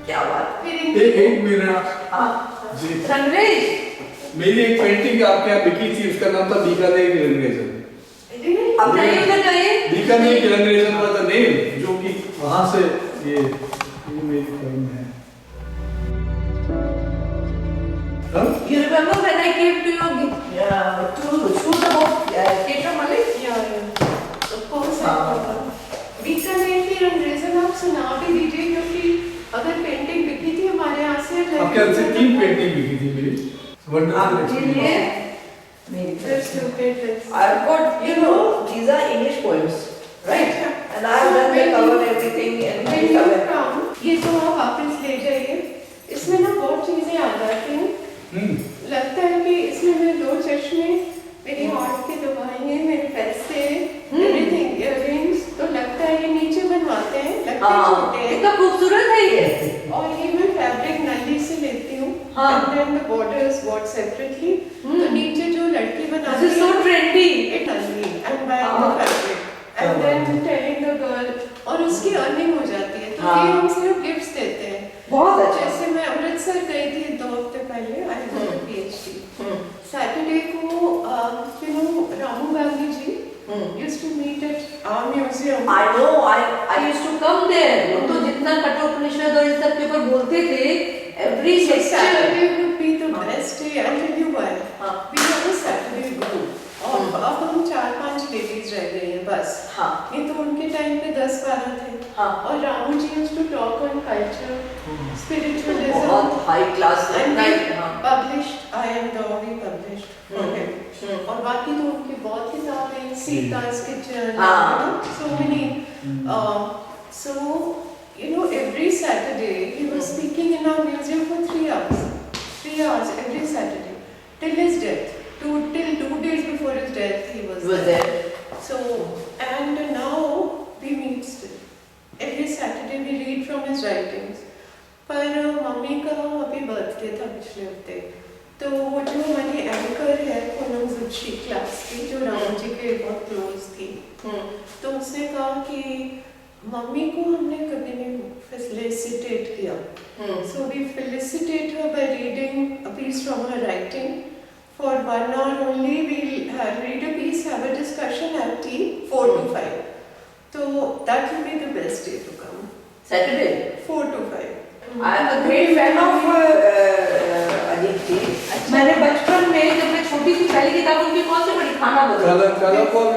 क्या बात। एक मिनट। हाँ जी रंगरेज, मेरी एक पेंटिंग आपके यहाँ बिकी थी, उसका नाम था बीकानेर की रंगरेजन। अब जाइए उधर जाइए। बीकानेर की रंगरेजन वाज द नेम, जो कि वहां से ये मेरी फ्रेंड है। You remember when I came to your to shoot about Keshav Malik? Yeah. Of course I हाँ। remember. बीकानेर की रंगरेजन आप सुना भी दीजिए, क्योंकि अगर पेंटिंग बिकी थी हमारे यहाँ से आपके यहाँ से 3 पेंटिंग बिकी थी मेरी। आपके लिए वंडरफुल। मेरी Just look at this. I've got, you know, these are English poems, right? And I've done the cover and everything and When the you cover. come, ये तो आप वापस ले जाइए। इसमें ना बहुत चीजें आ जाती हैं। लगता है कि इसमें मेरे 2 चश्मे, मेरी हार्ट की दवाइयाँ, मेरे पैसे, everything, earrings, तो लगता है ये नीचे बनवाते हैं, लगते हैं छोटे हैं। कितना खूबसूरत है ये। और ये मैं फैब्रिक नली से लेती हूँ, हाँ। and then the borders bought separately, तो नीचे जो लड़की बनाती This is so trendy. it nali and buying the fabric, and then telling the girl, और उसकी अर्निंग हो जाती है, तो ये हम सिर्फ गिफ्ट्स देते हैं। बहुत अच्छा। जैसे मैं अमृतसर गई थी 2 हफ्ते पहले, I have a PhD। Saturday को you know Ramu Gandhi ji used to meet at our museum। I know, I used to come there. वो तो जितना कठोपनिषद और इस सब के ऊपर बोलते थे, every So lecture। Saturday would be the best day. I'll tell you why. हाँ। We have a Saturday group, और अब हम 4-5 लेडीज रह गई हैं बस। हाँ। नहीं तो उनके टाइम पे 10-12 थे। हाँ। और रामू जी used to talk on culture, spiritualism, बहुत high class and है। we हाँ। published, I am the we published for him। और बाकी तो उनकी बहुत किताबें, सीता's kitchen, हाँ। so many, so you know every Saturday he was speaking in our museum for 3 hours, 3 hours every Saturday till his death. Till 2 days before his death he was there. So and now we meet still. Every Saturday we read from his writings. पर mummy का अभी birthday था पिछले हफ्ते, तो वो जो हमारी एंकर है पूनम जुच्छी क्लास की, जो राम जी के बहुत क्लोज थी, तो उसने कहा कि मम्मी को हमने कभी नहीं फेलिसिटेट किया, so we felicitate her by reading a piece from her writing for 1 hour only. We'll read a piece, have a discussion, have tea, 4 to 5. So that will be the best day to come. Saturday. 4 to 5. I am a great fan of Ajit जी। मैंने बचपन में जब मैं छोटी सी पहली किताब उनकी कौन सी पढ़ी, खाना बदल। काला कौन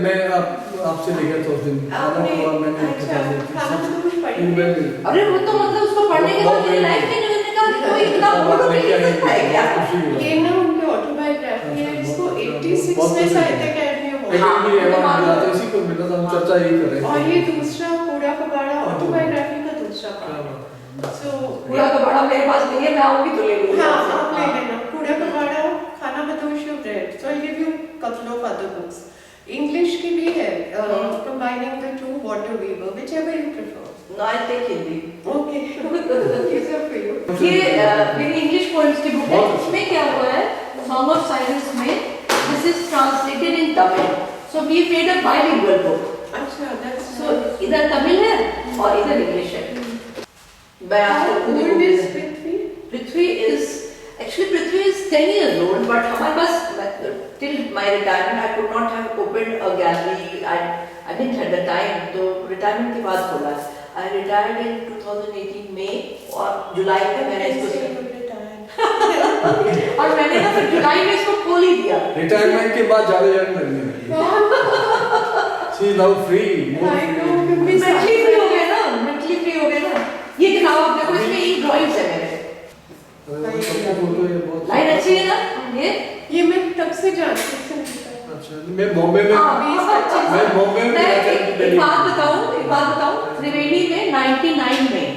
मैं आपसे लेकर तो उस दिन काला कौन मैंने किताब ली थी। अरे वो तो मतलब उसको पढ़ने के बाद मेरी लाइफ चेंज हो गई। कहा कोई इतना फोटो नहीं सकता है क्या? ये ना उनकी ऑटोबायोग्राफी है, इसको 86 में साहित्य अकेडमी अवार्ड मिला था, इसी को मिला था, हम चर्चा यही कर रहे थे। और ये दूसरा कूड़ा कबाड़ा ऑटोबायोग्राफी का दूसरा पार्ट। सो पूरा कबाड़ा मेरे पास नहीं है, मैं आऊंगी तो ले लूंगी। हाँ आप ले लेना कूड़ा कबाड़ा, खाना बदोश of red. So I give you couple of other books. English की भी है, combining the two, Water Weaver, whichever you prefer. No, I take Hindi. Okay, these are for you. ये मेरी इंग्लिश पोएम्स की बुक है। इसमें क्या हुआ है, सॉन्ग ऑफ साइलेंस में this is translated in Tamil, so we made a bilingual book. अच्छा, that's सो इधर तमिल है और इधर इंग्लिश है। मैं आपको खुद How old is Prithvi? Prithvi is actually Prithvi is 10 years old, but हमारे पास till my retirement I could not have opened a gallery. I didn't have the time, तो retirement के बाद खोला। I retired in 2018 May और जुलाई में मैंने इसको और मैंने ना फिर जुलाई में इसको खोल ही दिया। रिटायरमेंट के बाद ज्यादा जर्न लगने लगी। She is now free, more free। Mentally free हो गए ना, मेंटली फ्री हो गए ना। ये किताब आप देखो, इसमें ई ड्राइंग्स है मेरे। फोटो ये बहुत लाइन अच्छी है ना ये मैं तब से जानती थी। अच्छा, मैं बॉम्बे में एक बात बताऊं, त्रिवेणी में 99 में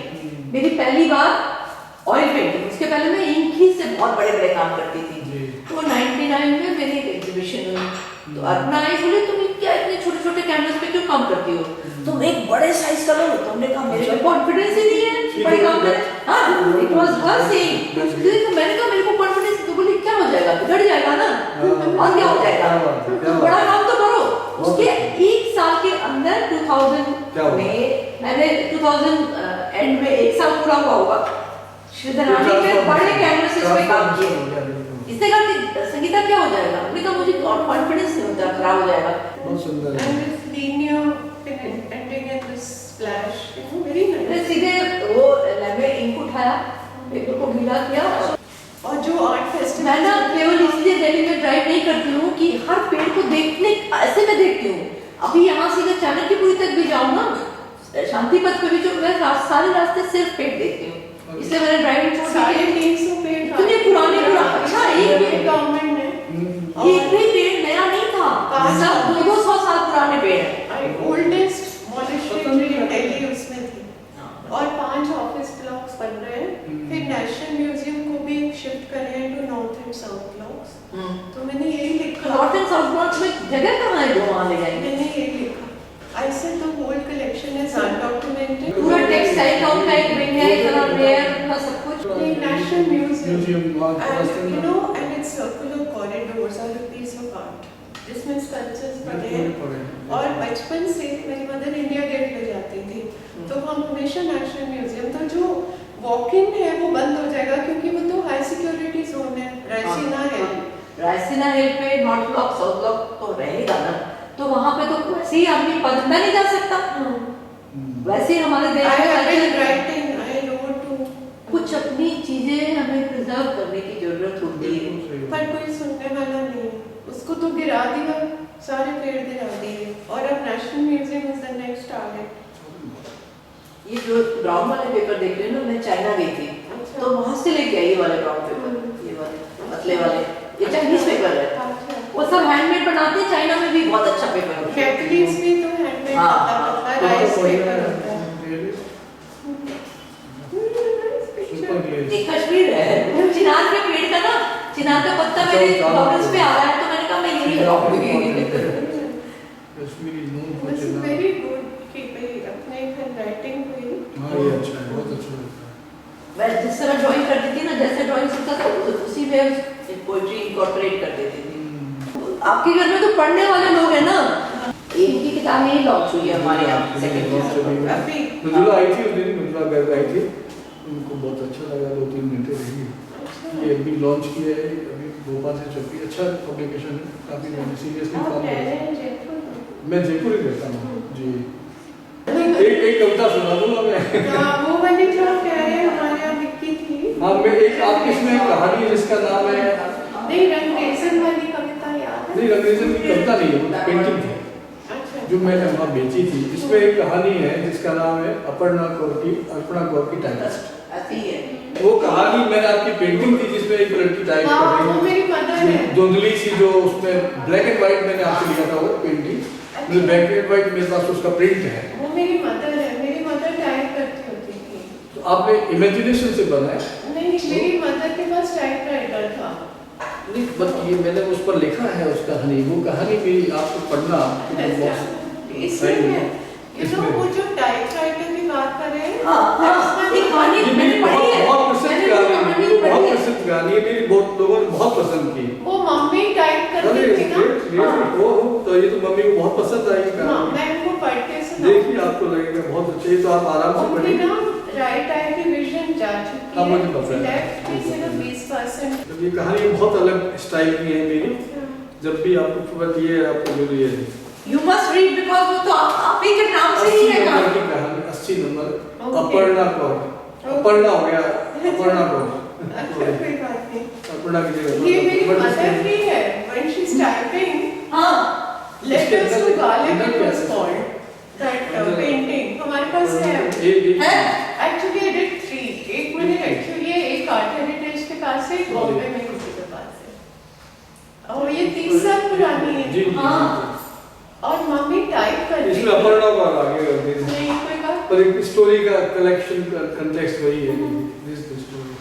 मेरी पहली बार ऑयल पेंटिंग, उसके पहले मैं इंक ही से बहुत बड़े काम करती थी। तो 99 में मेरी एक एग्जीबिशन हुई, तो अपना आई बोले तुम क्या इतने छोटे-छोटे कैनवस पे क्यों काम करती हो? तुम एक बड़े साइज का लो। तुमने कहा मेरे में कॉन्फिडेंस ही नहीं है बड़े काम करने। हां, इट वाज हर सेइंग। तो मैंने कहा मेरे को कॉन्फिडेंस, तो बोली क्या हो जाएगा, बिगड़ जाएगा ना, और क्या हो जाएगा, तो बड़ा काम तो करो। उसके एक साल के अंदर 2000 में मैंने 2000 एंड में 1 साल पूरा हुआ होगा श्रीधरानी पे बड़े कैनवसेस पे काम किए। इससे कहा संगीता क्या हो जाएगा, हमने कहा मुझे कॉन्फिडेंस नहीं होता, खराब हो जाएगा। बहुत सुंदर है। And this linear ending and this splash, very nice. सीधे वो लैमे इंक उठाया, पेपर को गीला किया। और जो आर्ट फेस्टिवल मैं ना केवल इसलिए दिल्ली में ड्राइव नहीं करती हूँ कि हर पेड़ को देखने ऐसे मैं देखती हूँ। अभी यहाँ से अगर चाणक्यपुरी तक भी जाऊँ ना, शांति पथ पे भी जो मैं सारे रास्ते सिर्फ पेड़ देखती हूँ, इसलिए मैंने ड्राइविंग छोड़ दी। 350 पेड़ इतने पुराने अच्छा एक गवर्नमेंट ने एक भी पेड़ नया नहीं था, सब 200 साल पुराने पेड़ हैं। ओल्डेस्ट मॉनेस्ट्री दिल्ली उसमें थी और 5 ऑफिस ब्लॉक्स बन रहे हैं। फिर नेशनल म्यूजियम को भी शिफ्ट कर रहे हैं to north and south blocks. तो मैंने यही लिखा, नॉर्थ एंड साउथ ब्लॉक्स में जगह कहाँ है जो वहाँ ले जाएंगे? मैंने यही लिखा, I said the whole collection is undocumented. पूरा टेक्सटाइल टाउन का एक विंग है, इतना रेयर पूरा सब कुछ। The National Museum, Museum, and you know, and its circular corridors are a piece of art, जिसमें sculptures पड़े हैं। और बचपन से मेरी मदर इंडिया गेट ले जाती थी, तो हम हमेशा नेशनल म्यूजियम, तो जो वॉक इन है वो बंद हो जाएगा क्योंकि वो तो हाई सिक्योरिटी जोन है, रायसीना है। रायसीना हिल पे नॉर्थ ब्लॉक साउथ ब्लॉक तो रहेगा ना, तो वहाँ पे तो वैसे ही आदमी पढ़ना नहीं जा सकता। वैसे ही हमारे देश में कुछ अपनी चीजें हमें प्रिजर्व करने की जरूरत होती है, पर कोई सुनने वाला नहीं, उसको तो गिरा दिया, सारे पेड़ गिरा दिए। और अब national museum is the next target. ये जो ब्राउन वाले पेपर देख रहे हो ना, मैं चाइना गई थी तो वहाँ से लेके आई ये वाले ब्राउन पेपर, ये वाले पतले वाले, ये चाइनीज पेपर है, वो सब हैंडमेड बनाते हैं। चाइना में भी बहुत अच्छा पेपर है, कैटलीज भी तो हैंडमेड होता है, राइस पेपर होता है। सुपर एक कश्मीर है, चिनार के पेड़ का ना, चिनार का पत्ता मेरे बॉटल्स पे आ रहा है, तो मैंने कहा मैं यही लगाऊंगी। कश्मीरी नून को This is चला। very good कि भाई अपने हैंडराइटिंग को ही। हाँ ये अच्छा है, बहुत अच्छा लगता है। मैं जिस तरह ड्राइंग करती थी ना, जैसे ड्राइंग सीखता था उसी में पोएट्री इनकॉर्पोरेट कर देती थी। आपके घर में तो पढ़ने वाले लोग हैं ना, इनकी किताबें ही लॉन्च हुई है हमारे यहाँ सेकंड अभी मंजुला आई थी उस दिन, मंजुला घर आई थी, उनको बहुत अच्छा लगा, 2-3 घंटे रही। ये अभी लॉन्च किया है, अभी भोपाल से छपी, अच्छा पब्लिकेशन है, काफ़ी मैंने सीरियसली आप काम रह रहे किया। हैं जयपुर में? मैं जयपुर ही रहता हूँ जी। एक कविता सुना दूँगा मैं। हाँ, वो वाली जो कह रहे हैं हमारे यहाँ विक्की थी। हाँ मैं एक आपकी इसमें एक कहानी है जिसका नाम है, नहीं, रंगरेज़न वाली कविता याद है? नहीं रंगरेज़न की कविता नहीं है, वो पेंटिंग थी अच्छा। जो मैंने वहाँ बेची थी। इसमें एक कहानी है जिसका नाम है अपर्णा कौर की टाइपिस्ट। ऐसी है वो कहानी मैंने आपकी पेंटिंग थी जिसमें एक लड़की टाइप हाँ, कर वो रही मेरी मदर है। है, धुंधली सी, जो उसमें ब्लैक एंड व्हाइट मैंने आपसे लिया था वो पेंटिंग, मुझे ब्लैक एंड व्हाइट मेरे पास उसका प्रिंट है। वो मेरी मदर है, मेरी मदर टाइप करती होती थी। तो आपने इमेजिनेशन से बनाया? नहीं, मेरी मदर के पास टाइपराइटर था। नहीं बट ये मैंने उस पर लिखा है उस कहानी, वो कहानी भी आपको पढ़ना इसमें you know, वो जो टाइपराइटर की बात कर रहे हैं, हाँ, ये कहानी ये मैंने मेरी पढ़ी है, बहुत प्रसिद्ध मैंने कहानी वो है, कहानी वो बहुत पढ़ी है। प्रसिद्ध कहानी है, मेरी बहुत लोगों ने बहुत पसंद की। वो मम्मी टाइप करती अरे थी ना। वो तो ये तो मम्मी को बहुत पसंद आई हाँ, कहानी। मैं उनको पढ़ के सुनाऊंगी। देखिए आपको लगेगा बहुत अच्छा, ये तो आप आराम से उनकी पढ़िए। ना राइट आई की विजन जा चुकी हाँ, है, मुझे पता है। लेफ्ट की सिर्फ 20%। तो ये कहानी बहुत अलग स्टाइल की है मेरी, जब भी आपको पता ये आपको जरूरी है। You must read because वो तो आप ही के नाम से ही 80 है नंबर ना। की कहानी, 80 नंबर, Okay. अपर्णा कौर, अपर्णा हो गया, अपर्णा कौर, अच्छा, कोई बात नहीं। अपर्णा की जगह ये मेरी but मदर इसमें- की है, when she's typing, हाँ, letters to Ghalib it अंदर was क्या है? called, that painting, हमारे पास है। एक है? Actually I did 3, एक मैंने रखी हुई है, एक आर्ट हेरिटेज के पास है, एक बॉम्बे में किसी के पास है। और ये 30 साल पुरानी जी है। हाँ। और मम्मी टाइप करती इसमें अपर्णा कौर आगे करती है, नहीं कोई बात। पर एक स्टोरी का कलेक्शन का कंटेक्स्ट वही है, दिस द स्टोरी।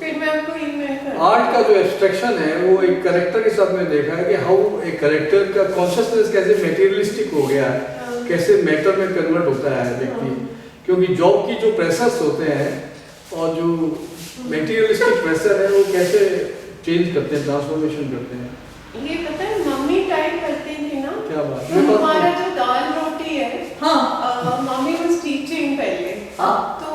फिर मैं आपको ईमेल कर आर्ट का जो एब्स्ट्रैक्शन है वो एक करेक्टर के साथ में देखा है कि हाउ एक करेक्टर का कॉन्शियसनेस कैसे मटेरियलिस्टिक हो गया है, कैसे मैटर में कन्वर्ट होता है व्यक्ति, क्योंकि जॉब की जो प्रेशर्स होते हैं और जो मटेरियलिस्टिक प्रेशर है वो कैसे चेंज करते हैं, ट्रांसफॉर्मेशन करते हैं। ये पता है मम्मी टाइप करती थी ना, क्या बात तो हमारा जो दाल रोटी है, हाँ, मम्मी वाज टीचिंग पहले, हाँ। तो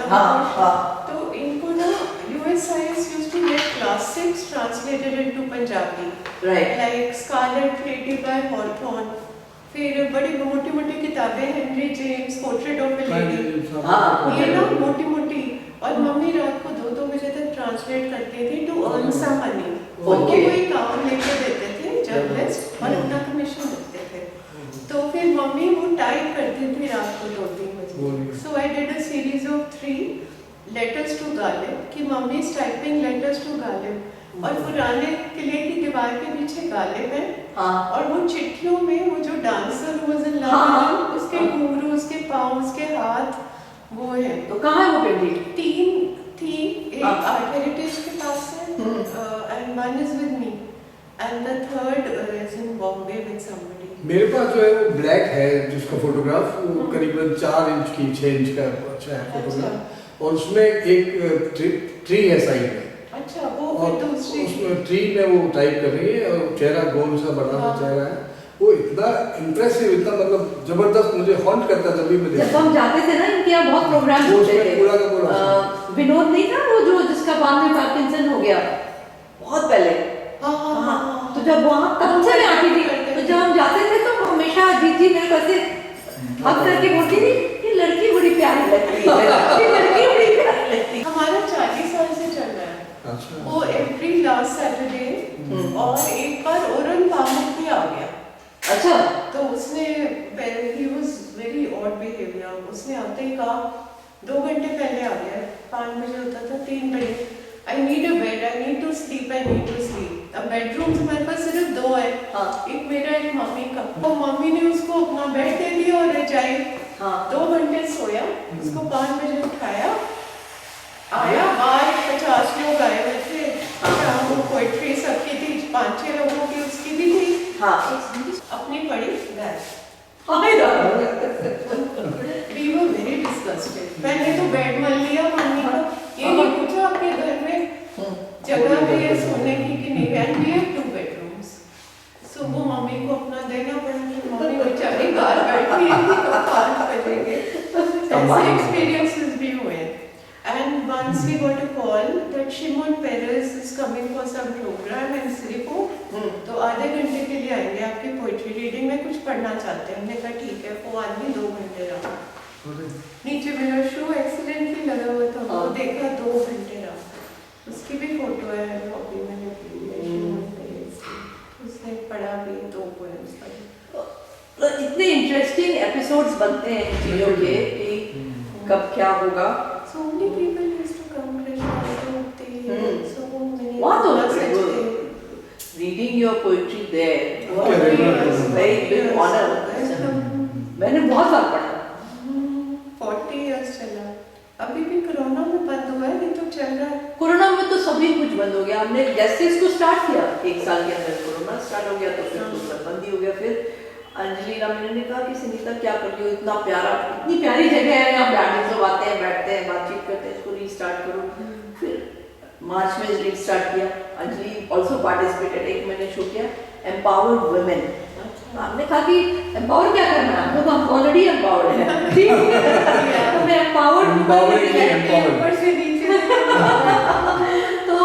हाँ। तो इनको ना USIS used to get classics translated into Punjabi, right. like Scarlet Lady by Hawthorne, फिर बड़ी मोटी मोटी किताबें, Henry James, portrait of A lady, हाँ, ये ना मोटी मोटी, और मम्मी रात को 2-2 बजे तक ट्रांसलेट करती थी टू अर्न सम मनी। उनको कोई काम लेके देते थे जर्नलिस्ट और अपना कमीशन देते थे, तो फिर मम्मी वो टाइप करती थी रात को 2-3 बजे। So I did a series of 3 letters to Ghalib, कि mummy is typing letters to Ghalib, और पुराने किले की दीवार के पीछे गालिब है, और वो चिट्ठियों में वो जो डांसर वाज इन लव, उसके घुंघरू, उसके पाँव, उसके हाथ, वो है। तो कहाँ है वो पेंटिंग? 3 थी, एक आर्ट हेरिटेज के पास है, and one is with me, and the third is in Bombay with somebody. मेरे पास जो है वो ब्लैक है, जिसका फोटोग्राफ वो करीबन 4 इंच की 6 इंच का अच्छा है फोटोग्राफ, और उसमें एक ट्री है साइड में। अच्छा, वो और फिर दूसरी उसमें ट्री में वो टाइप कर रही है, और चेहरा गोल सा बड़ा सा चेहरा है, वो इतना इम्प्रेसिव, इतना मतलब जबरदस्त मुझे हॉन्ट करता जब भी मैं जब हम जाते थे ना इनके यहाँ बहुत प्रोग्राम होते थे। पूरा का पूरा विनोद नहीं था वो जो जिसका बाद में पार्किंसन हो गया बहुत पहले। हाँ, तो जब वहाँ तब से मैं आती थी, तो जब हम जाते थे तो हमेशा दीदी मेरे को ऐसे हक करके बोलती थी ये लड़की बड़ी प्यारी लगती है, ये लड़की बड़ी प्यारी लगती है। हमारा 40 साल से चल रहा है। अच्छा। वो एवरी लास्ट सैटरडे, और एक बार ओरन पामुक भी आ गया। अच्छा। तो उसने he was very odd behavior, उसने आते ही कहा 2 घंटे पहले आ गया, 5 बजे होता था, 3 बजे I need a bed, I need to sleep, I need to sleep। अब बेडरूम हमारे पास सिर्फ 2 है, एक मेरा एक मम्मी का। तो मम्मी ने उसको अपना बेड दे दिया और रजाई, 2 घंटे सोया, उसको 5 बजे उठाया, आया बाहर 50 लोग आए हुए थे, वो पोइट्री सबकी थी, 5-6 लोगों की उसकी भी थी, अपनी पढ़ी gas. We were very disgusted। पहले तो बेड मल लिया मम्मी का, ये नहीं पूछा आपके घर में जगह भी है सोने की कि नहीं, and we have 2 bedrooms। So वो मम्मी को अपना देना पड़ा, कि मम्मी बेचारी बाहर बैठी थी तो 5 बजेंगे। ऐसे एक्सपीरियंसेस भी हुए। And once we got a call that Shimon Peres is coming for some program in Siripur, तो आधे घंटे के लिए आएंगे, आपकी पोइट्री रीडिंग में कुछ पढ़ना चाहते हैं। हमने कहा ठीक है, वो आदमी 2 घंटे रहा। नीचे मेरा शो एक्सीडेंटली लगा हुआ था, वो देखा 2 घंटे रहा, उसकी भी फोटो है कॉपी मैंने की है Shimon Peres की, उसने पढ़ा भी 2 पोएम्स पढ़े। इतने इंटरेस्टिंग एपिसोड्स बनते हैं इन चीजों के कि कब क्या होगा। So many people used to come, Krishna होते, so many। What reading your poetry there was very big honor। मैंने बहुत बार पढ़ा। 40 years चला, अभी भी कोरोना में बंद हुआ है, नहीं तो चल रहा है। कोरोना में तो सभी कुछ बंद हो गया। हमने जैसे इसको स्टार्ट किया 1 साल के अंदर कोरोना स्टार्ट हो गया, तो फिर तो सब बंद ही हो गया। फिर अंजलि रामने ने कहा कि सुनीता क्या कर रही हो, इतना प्यारा, इतनी प्यारी जगह है, यहाँ बैठे सब आते हैं, बैठते हैं, बातचीत करते हैं, इसको रीस्टार्ट करो। फिर मार्च में रीस्टार्ट किया। अंजलि ऑल्सो पार्टिसिपेटेड, एक मैंने शो किया एम्पावर्ड वुमेन। हमने कहा कि एम्पावर क्या करना है, तो हम ऑलरेडी एम्पावर्ड हैं, ठीक है, तो मैं एम्पावर्ड ऊपर से नीचे तो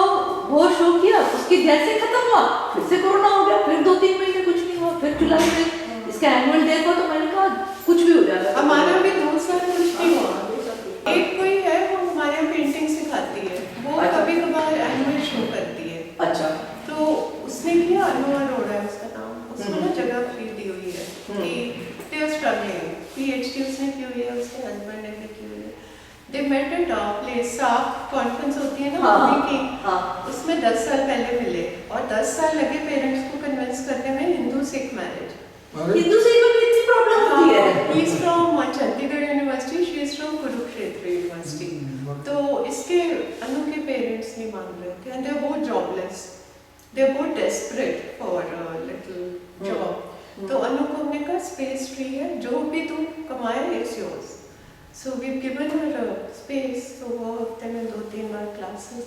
वो शो किया, उसकी जैसे खत्म हुआ फिर से कोरोना हो गया, फिर 2-3 महीने कुछ नहीं हुआ, फिर जुलाई में इसका एनुअल डे को, तो मैंने कहा कुछ भी हो जाएगा। हमारा भी 2 साल कुछ नहीं हुआ। एक कोई है वो हमारे यहाँ पेंटिंग सिखाती है, वो कभी कभार एनुअल शो करती है। अच्छा। तो उसने किया, अनुआ अरोड़ा है उसका नाम, उसको ना जगह खरीदी हुई है कि they are struggling, PhD उसने की हुई है, उसके हस्बैंड ने भी की हुई है। They met at our place, साफ कॉन्फ्रेंस होती है ना मम्मी की, उसमें 10 साल पहले मिले, और 10 साल लगे पेरेंट्स को कन्विंस करने में हिंदू सिख मैरिज। हिंदू सिख में इतनी प्रॉब्लम होती है। He is from Chandigarh university, she is from Kurukshetra university. तो इसके अनु के पेरेंट्स नहीं मान रहे थे, and they are both jobless, they are both desperate for a little job। तो अनु को हमने कहा स्पेस फ्री है, जो भी तू कमाए it's yours. So we've given her a space, so वो हफ्ते में 2-3 बार क्लासेस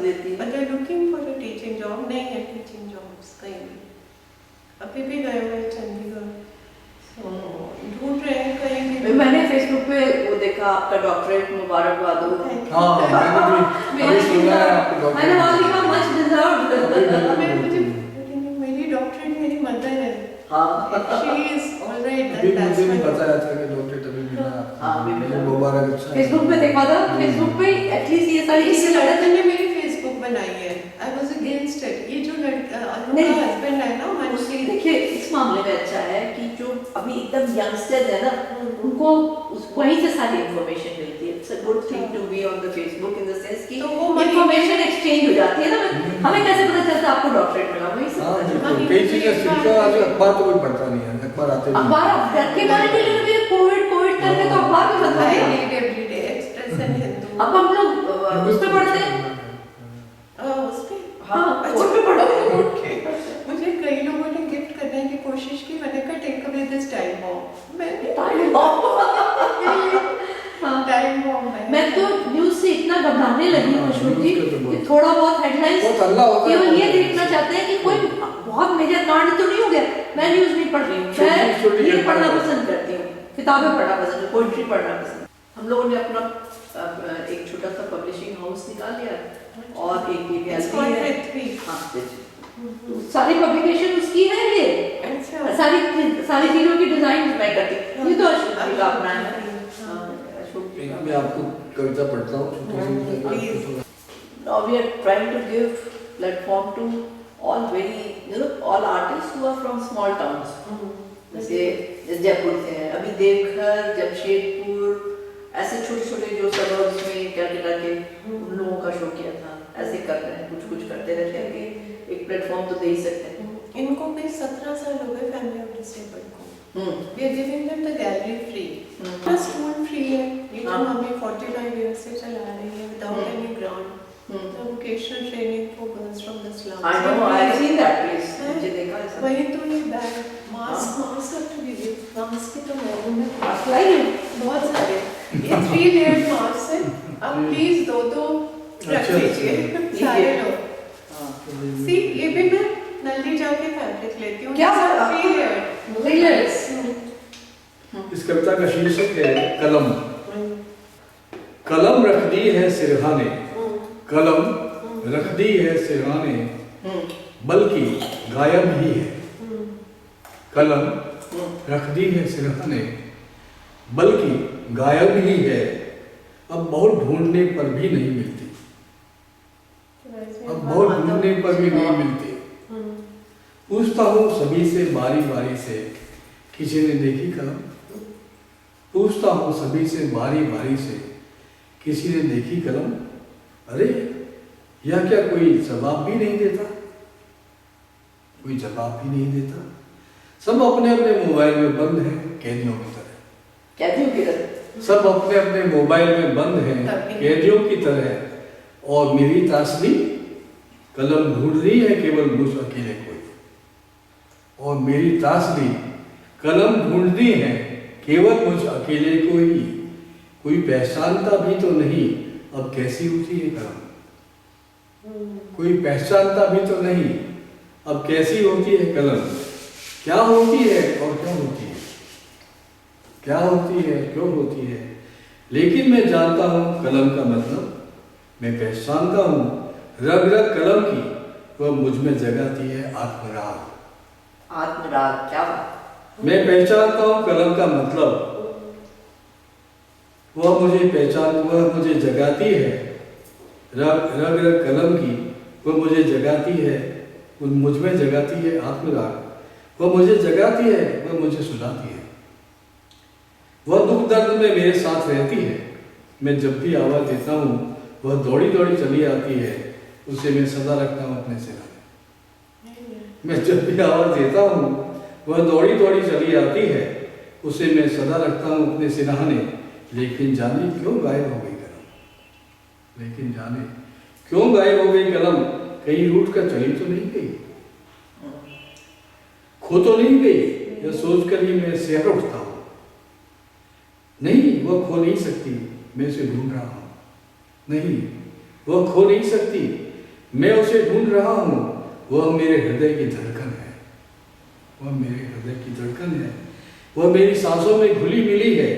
लेती है। But they're looking for a teaching job, नहीं है teaching jobs कहीं भी। अभी भी गए हुए चंडीगढ़, ढूंढ रहे हैं कहीं भी। मैंने फेसबुक पे वो देखा आपका डॉक्टरेट मुबारकबाद हो। हाँ मैंने भी सुना है आपके डॉक्टर। मैंने वहाँ लिखा मच डिजर्व्ड। मेरी डॉक्टरेट मेरी मदर है। हाँ She is alright. अभी That's मुझे नहीं my- बताया था कि डॉक्टरेट अभी मिला हाँ, अभी मिला। मुबारक। अच्छा फेसबुक पे देखा था, फेसबुक पे एटलीस्ट ये सारी इस चीजें लड़के ने मेरी फेसबुक बनाई है। I was against it. ये जो लड़का अनु नहीं। का हस्बैंड है ना मनसी, देखिए इस मामले में अच्छा है कि जो अभी एकदम यंगस्टर्स है ना, उनको वहीं से सारी इंफॉर्मेशन मिलती है। It's a good thing to be on the Facebook in the sense कि तो वो money- इंफॉर्मेशन एक्सचेंज हो जाती है ना। हमें कैसे पता चलता आपको डॉक्टरेट मिला, वहीं से हाँ पता चलता। बिल्कुल, कई चीजें सीखा। आज अखबार तो कोई पढ़ता नहीं है, अखबार आते नहीं। अखबार अब घर के बारे में भी कोविड करके तो अखबार में बता I है। read every day Express and Hindu। अब हम लोग उस पे पढ़ते हैं। उस पे हाँ अच्छा उस पे पढ़ते हैं। ओके। मुझे कई लोगों ने गिफ्ट करने की कोशिश की, मैंने कहा take away this time bomb. मैंने टाइम बॉम्ब। हाँ। टाइम बॉम्ब है। मैं तो न्यूज से इतना घबराने लगी हूँ अशोक जी न्यूज़ का तो कि थोड़ा बहुत हेडलाइंस बहुत हल्ला होता है। केवल ये देखना चाहते हैं कि कोई बहुत मेजर कांड तो नहीं हो गया। मैं न्यूज नहीं पढ़ रही हूँ, छोटी-छोटी मैं ये घटना पढ़ना है। पसंद करती हूँ, किताबें पढ़ना पसंद है, पोइट्री पढ़ना पसंद। हम लोगों ने अपना एक छोटा सा पब्लिशिंग हाउस निकाल लिया और एक ये It's गैलरी called है। Prithvi। हाँ, तो सारी पब्लिकेशन उसकी है ये। अच्छा। सारी चीजों की डिजाइन मैं करती हूँ। ये तो अशोक जी का अपना है। हाँ, अशोक जी का। मैं आपको कविता पढ़ता हूँ छोटी सी। Now we are trying to give platform to all all artists who are from small towns. जैसे जयपुर से हैं, अभी देवघर, जमशेदपुर, ऐसे छोटे छोटे जो सबर्ब्स में कैलकाटा के उन लोगों का शो किया था। ऐसे कर रहे हैं, कुछ करते रहते हैं कि एक प्लेटफॉर्म तो दे ही सकते हैं। इनको भी 17 साल हो गए फैमिली ऑफ डिसेबल्ड को। We are giving them the gallery free। पूरा स्कूल फ्री है। ये जो हमें 45 years से चला रही है without any grant। The vocational training for girls from the slums। I know, I have seen that place। मुझे देखा है सब। वही तो ये bag mask have to give you। Mask की तो मैं मास्क लाई हूँ। बहुत सारे ये 3 layered मास्क है। अब प्लीज दो रख अच्छा, लीजिए सारे लोग। सी ये भी मैं नल्ली जाके फैब्रिक लेती हूँ। क्या? 3 layered। 3 layers। इस कविता का शीर्षक है कलम। कलम रख दी है सिरहाने, कलम रख दी है सिरहाने, बल्कि गायब ही है। कलम रख दी है सिरहाने, बल्कि गायब ही है। अब बहुत ढूंढने पर भी नहीं मिलती, अब बहुत ढूंढने पर भी नहीं मिलती। पूछता हूँ सभी से बारी बारी से, किसी ने देखी कलम? पूछता हूँ सभी से बारी बारी से, किसी ने देखी कलम? अरे यह क्या कोई जवाब भी नहीं देता, कोई जवाब भी नहीं देता। सब अपने अपने मोबाइल में बंद हैं कैदियों की तरह। कैदियों की तरह। सब अपने अपने मोबाइल में बंद हैं कैदियों की तरह। और मेरी तासली कलम ढूंढ रही है केवल मुझ अकेले को। और मेरी तासली कलम ढूंढती है केवल मुझ अकेले को ही। कोई पहचानता भी तो नहीं अब कैसी होती है कलम, कोई पहचानता भी तो नहीं अब कैसी होती है कलम। क्या होती है और क्यों होती है, क्या होती है क्यों होती है। लेकिन मैं जानता हूँ कलम का मतलब, मैं पहचानता हूँ रग रग कलम की, वह मुझ में जगाती है आत्मराग। आत्मराग, क्या बात। मैं पहचानता हूँ कलम का मतलब, वह मुझे जगाती है रग रग कलम की, वह मुझे जगाती है, मुझ में जगाती है आत्मराग। वह मुझे जगाती है, वह मुझे सुलाती है। वह दुख दर्द में मेरे साथ रहती है। मैं जब भी आवाज़ देता हूँ वह दौड़ी दौड़ी चली आती है, उसे मैं सदा रखता हूँ अपने सिरहाने। मैं जब भी आवाज़ देता हूँ वह दौड़ी दौड़ी चली आती है, उसे मैं सदा रखता हूँ अपने सिरहाने। लेकिन जाने क्यों गायब हो गई कलम, लेकिन जाने क्यों गायब हो गई कलम। कहीं रूठ कर चली तो नहीं गई, खो तो नहीं गई, यह सोचकर ही मैं सिहर उठता हूँ। नहीं, वह खो नहीं सकती, मैं उसे ढूंढ रहा हूँ। नहीं, वह खो नहीं सकती, मैं उसे ढूंढ रहा हूँ। वह मेरे हृदय की धड़कन है, वह मेरे हृदय की धड़कन है। वह मेरी सांसों में घुली मिली है।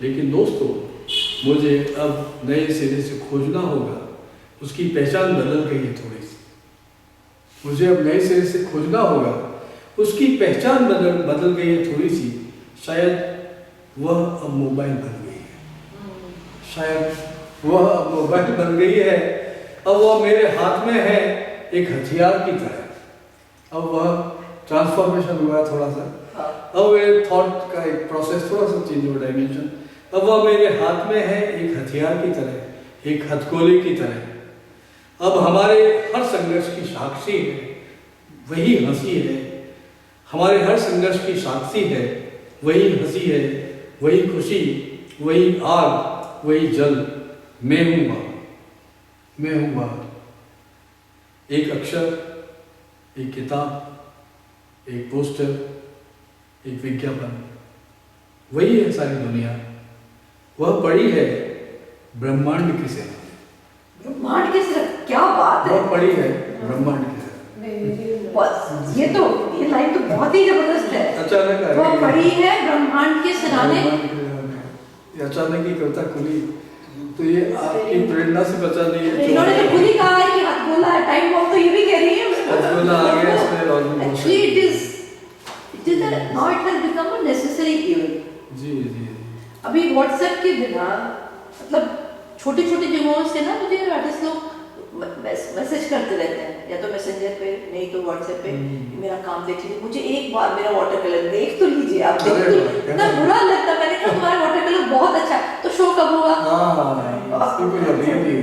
लेकिन दोस्तों, मुझे अब नए सिरे से खोजना होगा, उसकी पहचान बदल गई है थोड़ी सी, मुझे अब नए सिरे से खोजना होगा, उसकी पहचान बदल गई है थोड़ी सी, शायद वह अब मोबाइल बन गई है, शायद वह अब मोबाइल बन गई है, अब वह मेरे हाथ में है एक हथियार की तरह। अब वह ट्रांसफॉर्मेशन हुआ थोड़ा सा, अब मेरे थॉट का एक प्रोसेस थोड़ा सा चेंज हुआ डायमेंशन। अब वह मेरे हाथ में है एक हथियार की तरह, एक हथकड़े की तरह। अब हमारे हर संघर्ष की साक्षी है वही हंसी है, हमारे हर संघर्ष की साक्षी है वही हंसी है, वही खुशी, वही आग, वही जल। मैं हूँ वहाँ, मैं हूँ वहाँ। एक अक्षर, एक किताब, एक पोस्टर, एक विज्ञापन, वही है सारी दुनिया। वह पड़ी है ब्रह्मांड की सेना में। ब्रह्मांड की सिर्फ क्या बात है। वह पड़ी है ब्रह्मांड की सेना। बस ये लाइन तो बहुत ही जबरदस्त है। अचानक आ वह गई। पड़ी है ब्रह्मांड के सिराने। ये अचानक ही कविता खुली, तो ये आपकी प्रेरणा से बचा नहीं है। इन्होंने तो खुद ही कहा है कि हाथ बोला है, टाइम बॉम्ब तो ये भी कह रही है। हथगोला आ गया इसमें और भी बहुत Actually, सारे। now it has become a necessary evil. जी जी जी। अभी व्हाट्सएप के बिना मतलब छोटी छोटी जगहों से ना मुझे आर्टिस्ट लोग मैसेज करते रहते हैं, या तो मैसेंजर पे, नहीं तो व्हाट्सएप पे, कि मेरा काम देख लीजिए, मुझे एक बार मेरा वाटर कलर देख तो लीजिए आप। देख अरे तो वाह, इतना बुरा लगता, मैंने कहा तुम्हारा वाटर कलर बहुत अच्छा है, तो शो कब होगा? people are really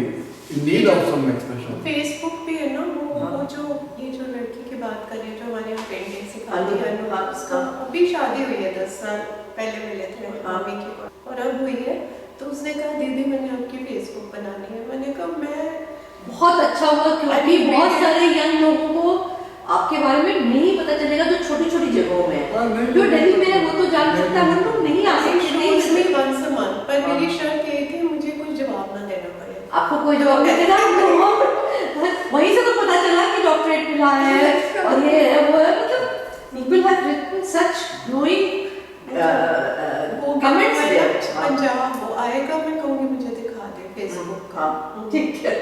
in need of some expression. Facebook पे है ना वो जो ये जो लड़की की बात कर रही है जो हमारे यहाँ पेंटिंग सिखाती है ना, उसका अभी शादी हुई है 10 साल पहले मिले थे मम्मी के पास, और अब हुई है। तो उसने कहा दीदी मैंने आपकी फेसबुक बनानी है। मैंने कहा मैं बहुत अच्छा हुआ, क्योंकि बहुत सारे यंग लोगों को आपके बारे में नहीं पता चलेगा जो छोटी छोटी जगहों में है। जो दिल्ली में है वो तो जान सकता है, हम लोग नहीं आ सकते, नहीं मिल सकते। once a month, पर मेरी शर्त ये थी मुझे कोई जवाब ना देना पड़े। आपको कोई जवाब नहीं देना, वहीं से तो पता चला कि डॉक्टरेट मिला है और ये है वो है, मतलब people have written such glowing comments there. Punjab वो आएगा, मैं कहूँगी मुझे दिखा दे फेसबुक का। ठीक है।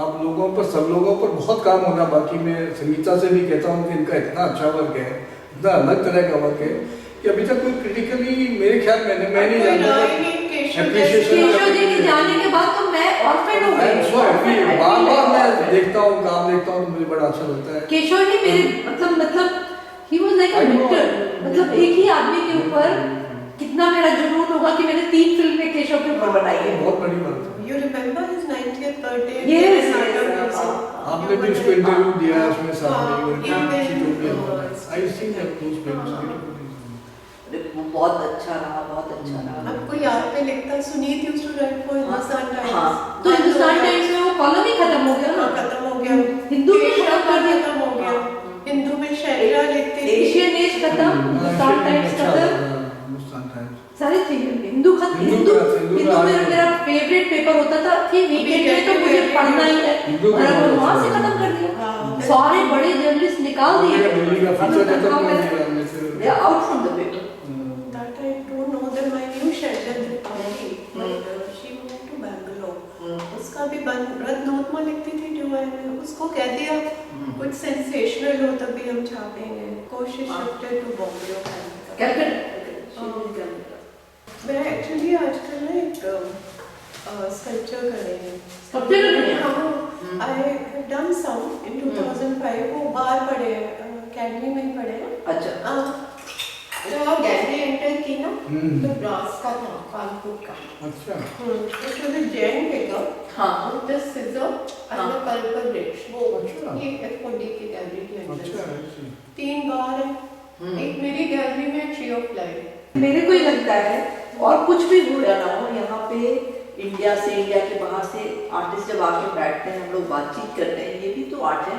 आप लोगों पर, सब लोगों पर बहुत काम होना बाकी। मैं संगीता से भी कहता हूँ कि इनका इतना अच्छा वर्क है, इतना अलग तरह का वर्क है कि अभी तक कोई क्रिटिकली मेरे ख्याल में मैं नहीं जानता था। केशव जी के जाने के बाद तो मैं ऑर्फन हो गई। बार-बार मैं देखता हूँ, काम देखता हूँ तो मुझे बड़ा अच्छा लगता है। केशव जी मेरे मतलब he was like a mentor, मतलब एक ही आदमी के ऊपर कितना मेरा जुनून होगा कि मैंने 3 फिल्में केशव के ऊपर बनाई है। बहुत बड़ी बात है। You remember his 90th birthday? Yes, आपने भी उसको इंटरव्यू दिया उसमें साथ में। हाँ, I see that those films. वो बहुत अच्छा रहा, बहुत अच्छा रहा। आपको याद पे लिखता Sunit used to write for Hindustan times. हाँ, तो हिंदुस्तान टाइम्स में वो कॉलम ही खत्म हो गया ना, खत्म हो गया। हिंदू में खत्म कर दिया, खत्म हो गया। हिंदू में शहरिया लिखते थे। एशियन एज खत्म, हिंदुस्तान टाइम्स खत्म, हिंदुस्तान टाइम्स सारी चीजें हिंदू मेरा फेवरेट पेपर होता था कि वीकेंड में तो मुझे पढ़ना ही है, और वहाँ से खत्म कर दिया। सारे बड़े जर्नलिस्ट निकाल दिए, out from the paper. That I don't know them. I knew Shailja Tripathi, but she moved to Bangalore. उसका भी रत्नोत्मा लिखती थी जो है, उसको कह दिया कुछ सेंसेशनल हो तभी हम छापेंगे। कोशिश शिफ्टेड टू बॉम्बे और कैलकाटा। मैं एक्चुअली आजकल ना एक स्कल्पचर कर रही हूँ। स्कल्पचर कर रही हैं? हाँ, I have done some in 2005। वो बाहर पढ़े, अकेडमी में ही पढ़े। अच्छा। जब आप गैलरी एंटर की ना, तो ब्रास का था, कानपुर का। अच्छा। It was a giant figure. हाँ। With the scissor and the purple bridge. वो अच्छा। ये FOD की गैलरी की एंट्रेंस। अच्छा। 3 बार है। एक मेरी गैलरी में ट्री ऑफ लाइफ। मेरे को ये लगता है, और कुछ भी हो या ना हो, यहाँ पे इंडिया से, इंडिया के बाहर से आर्टिस्ट जब आके बैठते हैं, हम लोग बातचीत करते हैं, ये भी तो आर्ट है।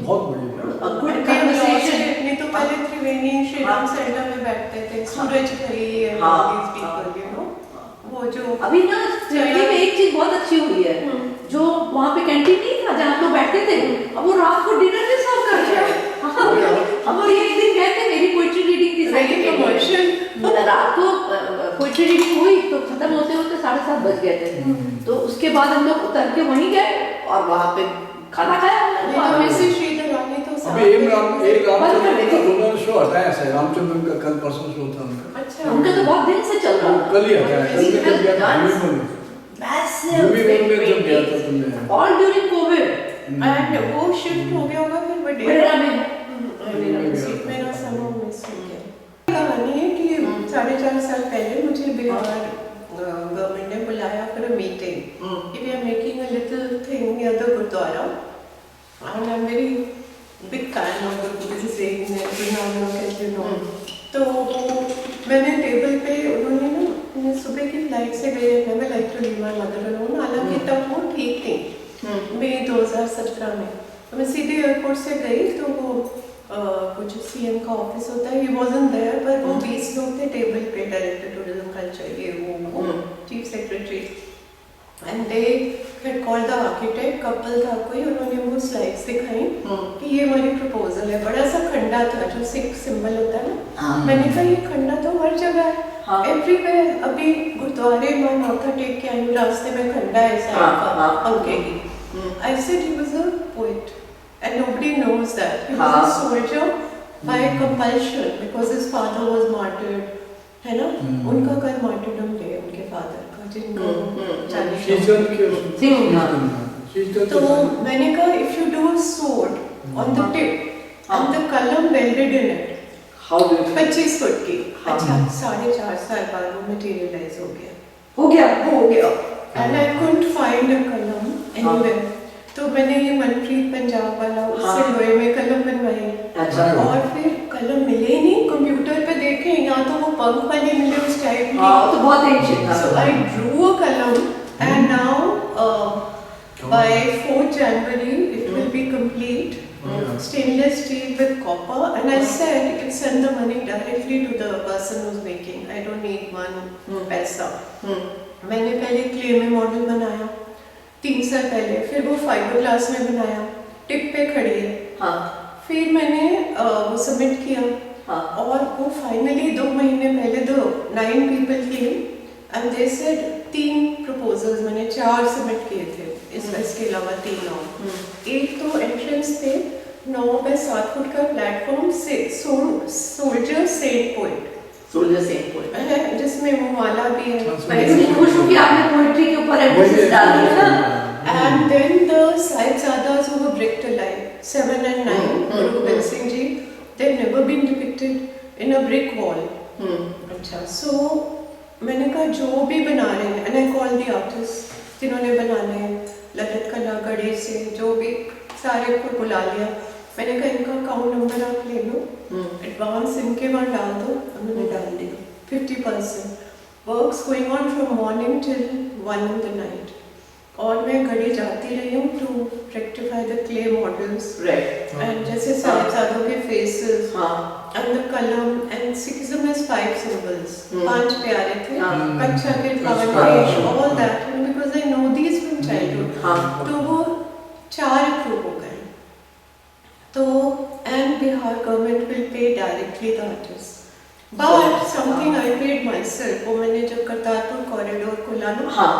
बहुत बढ़िया। Good conversation. इतने तो पहले त्रिवेणी श्री राम सेंटर में बैठते थे, सूरज खरी है, these people, you know, वो जो अभी ना त्रिवेणी में एक चीज बहुत अच्छी हुई है, जो वहाँ पे कैंटीन नहीं था जहाँ हम लोग बैठते थे, अब वो रात को डिनर भी सर्व कर रहे हैं। अब वो एक दिन गए थे, मेरी पोइट्री रीडिंग थी, कमर्शियल रात को पोइट्री पोइट्री रीडिंग हुई तो खत्म होते होते 7:30 बज गए थे। तो उसके बाद हम लोग उतर के वहीं गए और वहाँ पे खाना खाया हमने। और वैसे श्रीधर रानी तो अभी एक रामचंद्र का दोनों शो आता है ऐसे, रामचंद्र का कल परसों शो था उनका। अच्छा उनका तो बहुत दिन से चल रहा कल ही आता है, कल के जब गया था मूवी में जब गया था तुमने ऑल ड्यूरिंग कोविड। एंड वो शिफ्ट हो गया होगा फिर बड़ेरा में मेरा समय मिस हो गया। कहानी है कि 4.5 साल पहले मुझे बिहार गवर्नमेंट ने बुलाया फॉर अ मीटिंग कि we are making a little thing near the gurdwara and I am very big fan of the saying as you know. तो मैंने टेबल पे उन्होंने ना मैं सुबह की फ्लाइट से गई, never like to leave my mother alone, हालांकि तब वो ठीक थी मई 2017 में। तो मैं सीधे एयरपोर्ट से गई तो वो कुछ सीएम का ऑफिस होता है, ही वाजंट देयर, पर वो 20 लोग थे टेबल पे, डायरेक्टर टूरिज्म कल्चर ये वो chief secretary, and they had called the architect, couple था कोई, उन्होंने वो स्लाइड्स दिखाई कि ये हमारी प्रपोजल है। बड़ा सा खंडा था जो सिख सिंबल होता है ना, मैंने कहा ये खंडा तो हर जगह है, एवरीवेयर। अभी गुरुद्वारे में माथा टेक के आई, रास्ते में खंडा है साइड का पंखे की। I said he was a poet and nobody knows that. He was a soldier by compulsion because his father was martyred, है ना? उनका कल martyrdom day उनके father का, जिनको 40 तो मैंने कहा if you do a sword on the tip and the column welded in it, 25 foot की, अच्छा 4.5 साल बाद वो materialize हो गया and I couldn't find a column anywhere. तो मैंने ये मनप्रीत पंजाब वाला उससे लोहे में कलम बनवाई और फिर कलम मिले ही नहीं, कंप्यूटर पे देखे यहाँ तो वो पंख वाली मिले उस टाइप की, तो बहुत एंशियंट था। So I drew a column and now by 4th January it will be complete. Stainless steel with copper, and I said you can send the money directly to the person who's making. I don't need one पैसा। मैंने पहले clay में model बनाया 3 साल पहले, फिर वो fibre glass में बनाया, टिप पे खड़ी है। फिर मैंने वो सबमिट किया और वो फाइनली 2 महीने पहले 9 people came and they said 3 proposals, मैंने 4 सबमिट किए थे, इसके अलावा 3 और। एक तो एंट्रेंस थे 9 बाय 7 फुट का प्लेटफॉर्म से सोल्जर सेंट पोएट है, जिसमें वो माला भी है। मैं इतनी खुश हूँ कि आपने पोएट्री के ऊपर एम्फेसिस डाल दिया ना। And then the Sahibzadas who were bricked alive, 7 and 9, Guru Gobind Singh Ji, they've never been depicted in a brick wall. अच्छा, so मैंने कहा जो भी बना रहे हैं, and I called the artists जिन्होंने बनाने हैं, ललित कला गणेश से जो भी, सारे को बुला लिया। मैंने कहा इनका अकाउंट नंबर आप ले लो, एडवांस इनके वहाँ डाल दो, उन्होंने डाल दिया 50%। Works going on from morning till 1 in the night। और मैं घड़ी जाती रही हूँ to rectify the clay models and जैसे साहिबजादों के फेसेस एंड द कलम एंड सिखिज्म इज 5 symbols, 5 प्यारे थे, कच्छा के flower all that, because I know these from childhood. तो वो 4 अप्रूव हो गए। तो and Bihar government will pay directly the artist, but something I paid myself. वो मैंने जब करतारपुर कॉरिडोर खोला ना,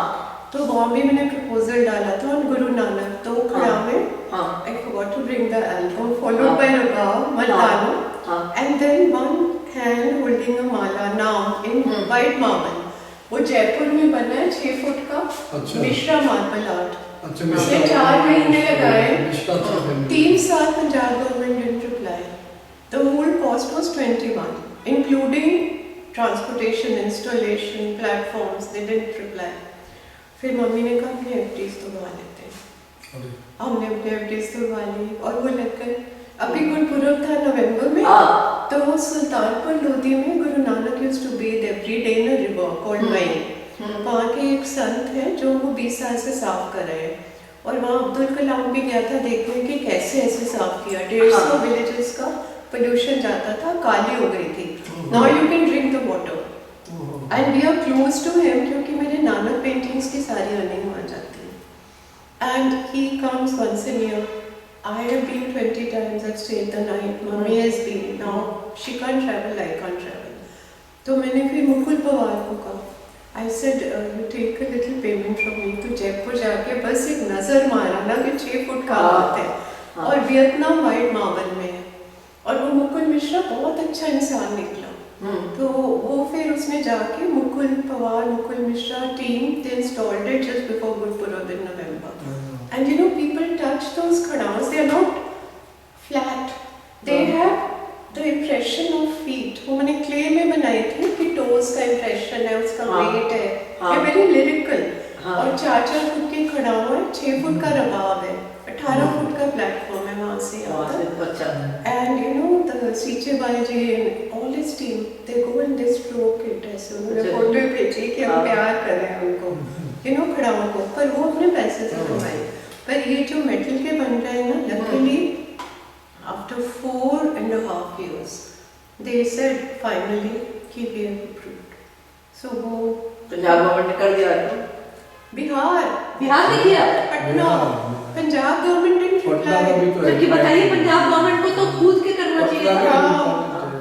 तो वहाँ भी मैंने प्रपोजल डाला था ऑन गुरु नानक, तो खड़ा में I forgot to bring the album followed by rabab मल्लानो and then one hand holding a mala naam in white marble. वो जयपुर में बना है 6 फुट का मिश्रा मार्बल आर्ट। उसने 4 महीने लगाए, 3 साल Punjab government didn't reply. The whole cost was 21 including transportation, installation, platforms, they didn't reply. फिर मम्मी ने कहा अपने एफडीज तुड़वा लेते हैं, हमने अपने एफडीज तुड़वा ली और वो लग गए। अभी गुरपुरब था नवंबर में, तो सुल्तानपुर लोधी में Guru Nanak used to bathe every day in a river called nine. वहाँ के एक संत हैं जो वो 20 साल से साफ कर रहे हैं, और वहाँ अब्दुल कलाम भी गया था देखने कि कैसे ऐसे साफ किया। 150 विलेजेस का पोल्यूशन जाता था, काली हो गई थी। Now you can drink the water and we are close to him, क्योंकि मेरे नानक पेंटिंग्स की सारी अर्निंग वहाँ जाती है। And he comes once in year. I have been 20 times, I've stayed the night, Mummy has been, now she can't travel, I can't travel. तो मैंने फिर मुकुल पवार को कहा, I said you take a little payment from me, तो जयपुर जाके बस एक नज़र मारा ना कि 6 फुट का हाथ है और वियतनाम वाइट मार्बल में है। और वो मुकुल मिश्रा बहुत अच्छा इंसान निकला। तो वो फिर उसने जाके Mukul Pawar, Mukul Mishra team, they installed it just before Gurpurab in November. And you know, people touch those khadans, they are not flat. They have the impression of feet. वो मैंने clay में बनाई थी कि toes का impression है, उसका weight है, ये very lyrical. और 4-4 फुट की खड़ाओं है, 6 फुट का रबाब है, 18 फुट का प्लेटफॉर्म है वहाँ से आता। And you know the सीचे बाजी and all his team, they go and they stroke it ऐसे, उन्होंने फोटो भेजी कि हम प्यार कर रहे हैं उनको, you know खड़ाओं को, पर वो अपने पैसे से बनवाए। पर ये जो मेटल के बन रहे हैं ना, luckily after 4.5 years, they said finally कि we have approved. So वो पंजाब गवर्नमेंट ने कर दिया है। बिहार ने किया, पटना, पंजाब गवर्नमेंट ने क्योंकि बताइए पंजाब गवर्नमेंट को तो खुद के करना चाहिए था।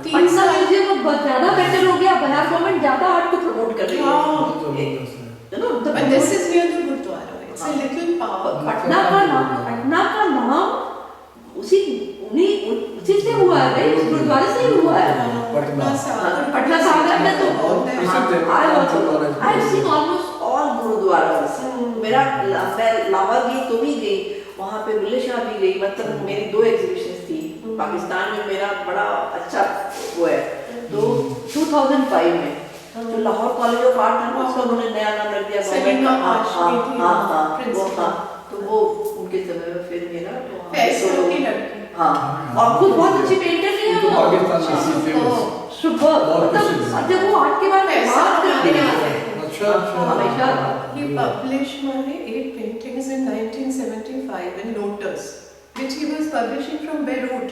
पटना म्यूजियम अब ज्यादा बेटर हो गया, बिहार गवर्नमेंट ज्यादा आर्ट को प्रमोट कर रही है। But this is near the Gurdwara. It's a little park. Patna का नाम उसी से हुआ है भाई, उस गुरुद्वारे से ही हुआ है। पटना सागर में तो I've seen almost all गुरुद्वारास। मेरा मैं लाहौर गई तो भी गई, वहाँ पे बुल्ले शाह भी गई, मतलब मेरी 2 एग्जीबिशंस थी। पाकिस्तान में मेरा बड़ा अच्छा वो है। तो 2005 में जो लाहौर कॉलेज ऑफ आर्ट है ना, उसका उन्होंने नया नाम रख दिया गवर्नमेंट का। तो वो उनके समय में फिर मेरा और खुद बहुत अच्छी पेंटर भी है वो, सुपर। मतलब जब वो आर्ट के बारे में बात करते हैं हमेशा। He published my 8 paintings in 1975 in Lotus, which he was publishing from Beirut.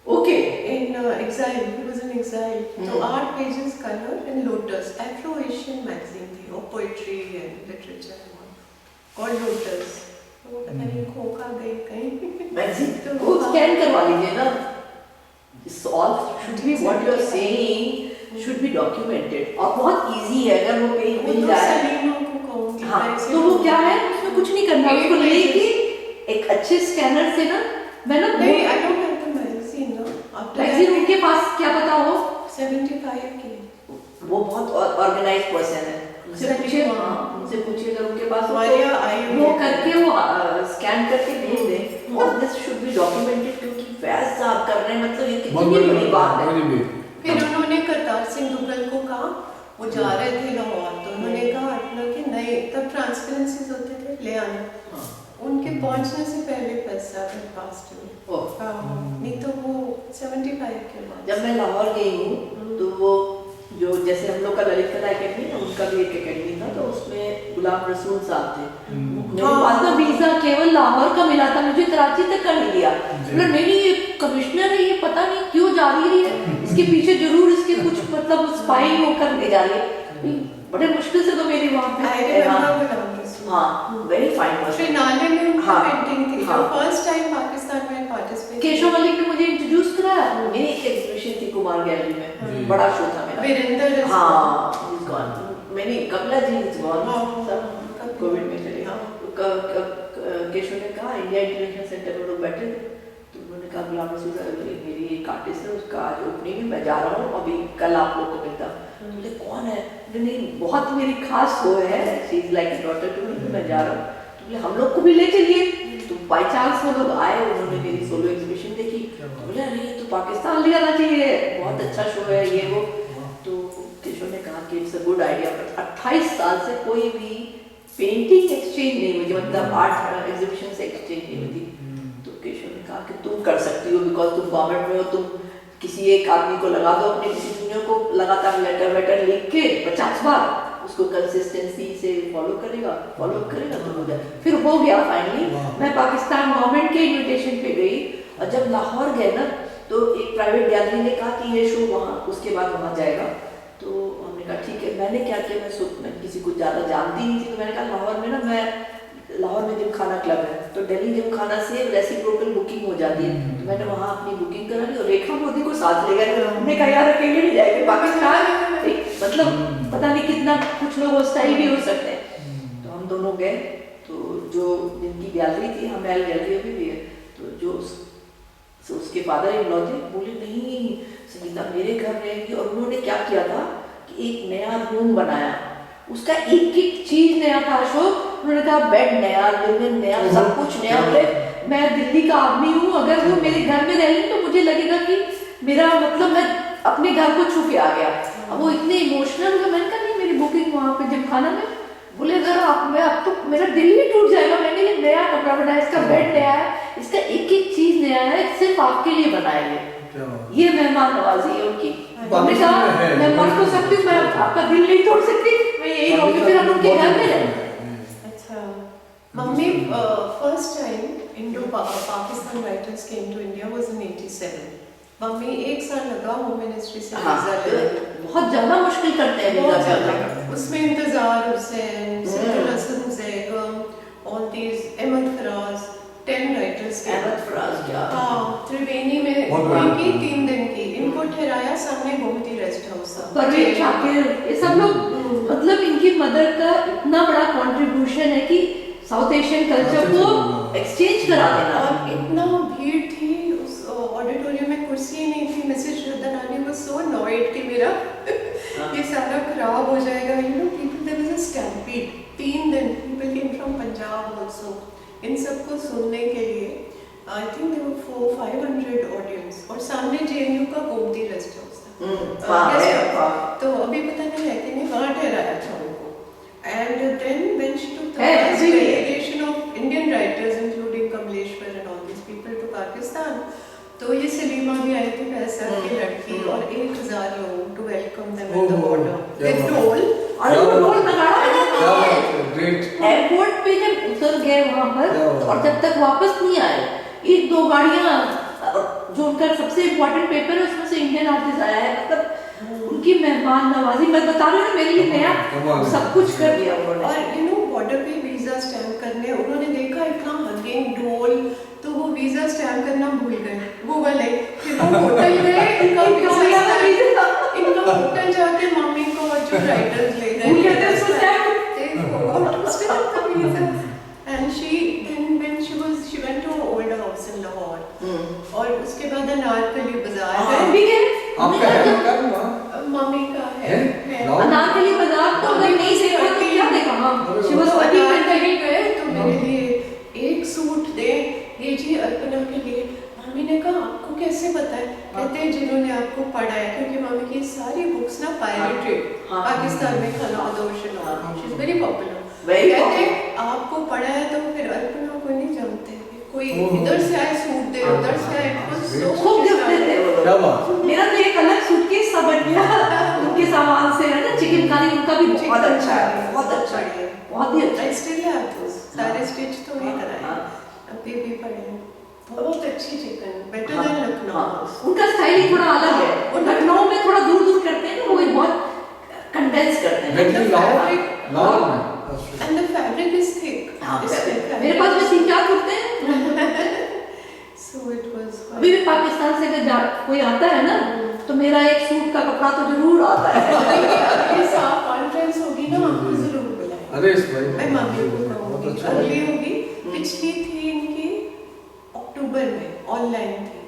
Okay. In exile, he was in exile. So art pages, color in Lotus, Afro-Asian magazine थी, और poetry and literature and all. Called Lotus. तो पता नहीं खोखा गई कहीं। Magazine वो scan करवा लीजिए ना। This all should be what you are saying should be documented और बहुत easy है अगर वो कहीं मिल जाए। हाँ, तो वो क्या है, उसमें कुछ नहीं करना, उसको लेके एक अच्छे स्कैनर से ना, मैं ना नहीं, I don't have the magazine ना। मैगजीन उनके पास क्या पता हो 75 की। वो बहुत ऑर्गेनाइज्ड पर्सन है, उनसे पूछिए अगर उनके पास वो करके वो स्कैन करके भेज दें। और दिस शुड बी डॉक्यूमेंटेड, क्योंकि फैज साहब कर रहे हैं, मतलब ये कितनी बड़ी बात है। फिर उन्होंने करतार सिंह दुग्गल को कहा, वो जा रहे थे लाहौर, तो उन्होंने कहा कि नहीं, तब ट्रांसपेरेंसीज होते थे, ले आना। उनके पहुंचने से पहले पैसा पास्ट में, नहीं तो वो 75 के बाद। जब मैं लाहौर गई हूँ तो वो जो जैसे हम लोग का ललित कला एकेडमी है, उनका भी एक एकेडमी था, तो उसमें गुलाम रसूल साहब थे। मेरे पास ना वीजा केवल लाहौर का मिला था, मुझे कराची तक का नहीं दिया। नहीं ये कमिश्नर है, ये पता नहीं क्यों जा रही है, इसके पीछे जरूर इसके कुछ मतलब स्पाइंग होकर ले जा रही है। बड़े मुश्किल से तो मेरी वहाँ पे हाँ वेरी फाइन पर्सन। नाले में उनकी पेंटिंग थी, फर्स्ट टाइम पाकिस्तान में पार्टिसिपेट। केशव मलिक ने मुझे इंट्रोड्यूस कराया, मेरी एक एग्जीबिशन थी कुमार गैलरी में, बड़ा शो था मेरा। वीरेंद्र हाँ इज गॉन, मैंने कमला जी इज गॉन, सब कोविड में चले। केशव ने कहा इंडिया इंटरनेशनल सेंटर में लोग बैठे थे, तो उन्होंने कहा गुलाम रसूल मेरी एक आर्टिस्ट है, उसका आज ओपनिंग है, मैं जा रहा हूँ, अभी कल आप लोग को मिलता। मुझे कौन है? नहीं बहुत मेरी खास वो है, she is like a daughter to me, मैं जा रहा हूँ। तो बोले हम लोग को भी ले चलिए। तो बाय चांस वो लोग आए, उन्होंने मेरी सोलो एग्जीबिशन देखी, तो बोले अरे तो पाकिस्तान ले आना चाहिए, बहुत अच्छा शो है ये वो। तो केशव ने कहा कि इट्स अ गुड आइडिया। 28 साल से कोई भी पेंटिंग एक्सचेंज नहीं हुई, मतलब आर्ट एग्जीबिशन से एक्सचेंज नहीं हुई थी। तो केशव ने कहा कि तुम कर सकती हो, बिकॉज तुम गवर्नमेंट में हो, तुम किसी एक आदमी को लगा दो, अपने किसी जूनियर को लगातार लेटर वेटर लिख के 50 बार, उसको कंसिस्टेंसी से फॉलो करेगा तो हो जाए। फिर हो गया फाइनली। मैं पाकिस्तान गवर्नमेंट के इन्विटेशन पे गई, और जब लाहौर गए ना, तो एक प्राइवेट गैलरी ने कहा कि ये शो वहाँ उसके बाद वहाँ जाएगा। तो हमने कहा ठीक है। मैंने क्या किया, मैं किसी को ज़्यादा जानती नहीं थी, तो मैंने कहा लाहौर में ना, मैं लाहौर में जिमखाना क्लब है, तो दिल्ली जिमखाना से रेसिप्रोकल बुकिंग हो जाती है, तो मैंने वहाँ अपनी बुकिंग करा ली, और रेखा मोदी को साथ ले गए। हमने कहा यार अकेले नहीं जाएंगे पाकिस्तान, मतलब पता नहीं कितना, कुछ लोग हॉस्टाइल भी हो सकते हैं। तो हम दोनों गए, तो जो जिनकी गैलरी थी, हमारी गैलरी अभी भी है, तो जो उसके फादर इन लॉ थे, बोले नहीं संगीता मेरे घर रहेगी। और उन्होंने क्या किया था कि एक नया रूम बनाया, उसका एक एक चीज नया था अशोक। उन्होंने कहा बेड नया, लिविंग नया, सब कुछ नया। बोले मैं दिल्ली का आदमी हूँ, अगर वो मेरे घर में रह तो मुझे लगेगा कि मेरा मतलब मैं अपने घर को छू के आ गया। अब वो इतने इमोशनल हुए, मैंने कहा नहीं मेरी बुकिंग वहाँ पे जिमखाना में। बोले अगर आप, मैं अब तो मेरा दिल ही टूट जाएगा। मैंने ये नया कपड़ा बनाया, इसका बेड नया है, इसका एक एक चीज नया है, सिर्फ आपके लिए बनाए हैं। ये मेहमान नवाजी है उनकी। हमने कहा मैं मर तो सकती हूँ, मैं आपका दिल नहीं तोड़ सकती, मैं यही रहूंगी। फिर हम उनके घर में रहे। अच्छा, mummy first time Indo Pakistan writers came to India was in 87। Mummy 1 साल लगा होम मिनिस्ट्री से वीजा लेने। बहुत ज्यादा मुश्किल करते हैं बहुत वीजा ज्यादा। उसमें इंतजार हुसैन, सिद्दुल Hasan Zaigham, all these Ahmad Faraz, 10 writers के। अहमद फराज क्या? हाँ, त्रिवेणी में उनकी 3 दिन की। इनको ठहराया सामने गोमती रेस्ट हाउस था। परवीन शाकिर, ये सब लोग, मतलब इनकी मदर का इतना बड़ा कंट्रीब्यूशन है कि साउथ एशियन कल्चर को एक्सचेंज करा देना। और इतना भीड़ थी उस ऑडिटोरियम में, कुर्सी नहीं थी। Mrs Shraddhanani was so annoyed कि मेरा ये सारा खराब हो जाएगा। You know people, there was a stampede. 3 दिन people came from Punjab also इन सबको सुनने के लिए। I think there were 400-500 audience. और सामने जेएनयू का गोमती रेस्ट हाउस था। तो अभी पता नहीं है कि नहीं, वहाँ ठहराया था उनको। And then when she took the delegation of Indian writers including Kamleshwar and all this people to Pakistan, तो ये सलीमा भी आई थी, फैसल की लड़की, और 1000 लोग to welcome them at the border with dhol. और वो ढोल नगाड़ा बजाते हैं। ग्रेट। एयरपोर्ट पे जब उतर गए वहां पर, और जब तक वापस नहीं आए, 1-2 गाड़ियां, जो उनका सबसे इम्पोर्टेंट पेपर है उसमें से इंडियन आर्टिस्ट आया है। मतलब उनकी मेहमान नवाजी, मैं बता रही हूँ, मेरे लिए नया सब कुछ कर दिया उन्होंने। और यू नो बॉर्डर पे वीजा स्टैम्प करने उन्होंने देखा इतना हगिंग ढोल, तो वो वीजा स्टैम्प करना भूल गए। वो वाले फिर वो होटल गए, इनका होटल जाके मम्मी को और जो राइटर्स ले गए, and she went to an old house in Lahore। और उसके बाद अनारकली बाजार गए। आपका है मकान वहाँ? मम्मी का है। अनारकली बाजार तो अगर नहीं देखा तो क्या देखा? हम she was अनारकली गए तो मेरे लिए एक सूट दे, ये जी अर्पणा के लिए। मम्मी ने कहा आपको कैसे पता है? कहते हैं जिन्होंने आपको पढ़ा है, क्योंकि मम्मी की सारी बुक्स ना पायरेटेड पाकिस्तान में खलादोश और शी इज वेरी पॉपुलर। कहते आपको पढ़ा है तो फिर अर्पणा को नहीं जानते, कोई इधर से आए सूट दे, उधर से आए, खूब गिफ्ट देते हैं वो लोग। क्या बात? मेरा तो एक अलग सूटकेस सा बन गया उनके सामान से, है ना। चिकन कारी उनका भी बहुत अच्छा है, बहुत अच्छा है, बहुत ही अच्छा। आई स्टिल हैव दोस, सारे स्टिच तो नहीं कराए, अभी भी पड़े हैं। बहुत अच्छी चिकन, बेटर देन लखनऊ। उनका स्टाइल ही थोड़ा अलग है। वो लखनऊ में थोड़ा दूर दूर करते हैं ना, वो बहुत कंडेंस करते हैं। And the fabric is thick. मेरे पास में 3-4 कुर्ते हैं। So it was. अभी भी पाकिस्तान से अगर कोई आता है ना, तो मेरा एक सूट का कपड़ा तो जरूर आता है। ये साफ कॉन्फ्रेंस होगी ना, आपको जरूर बुलाएं। अरे इस भाई मैं मम्मी को कहूँगी, अगली होगी। पिछली थी इनकी अक्टूबर में, ऑनलाइन थी।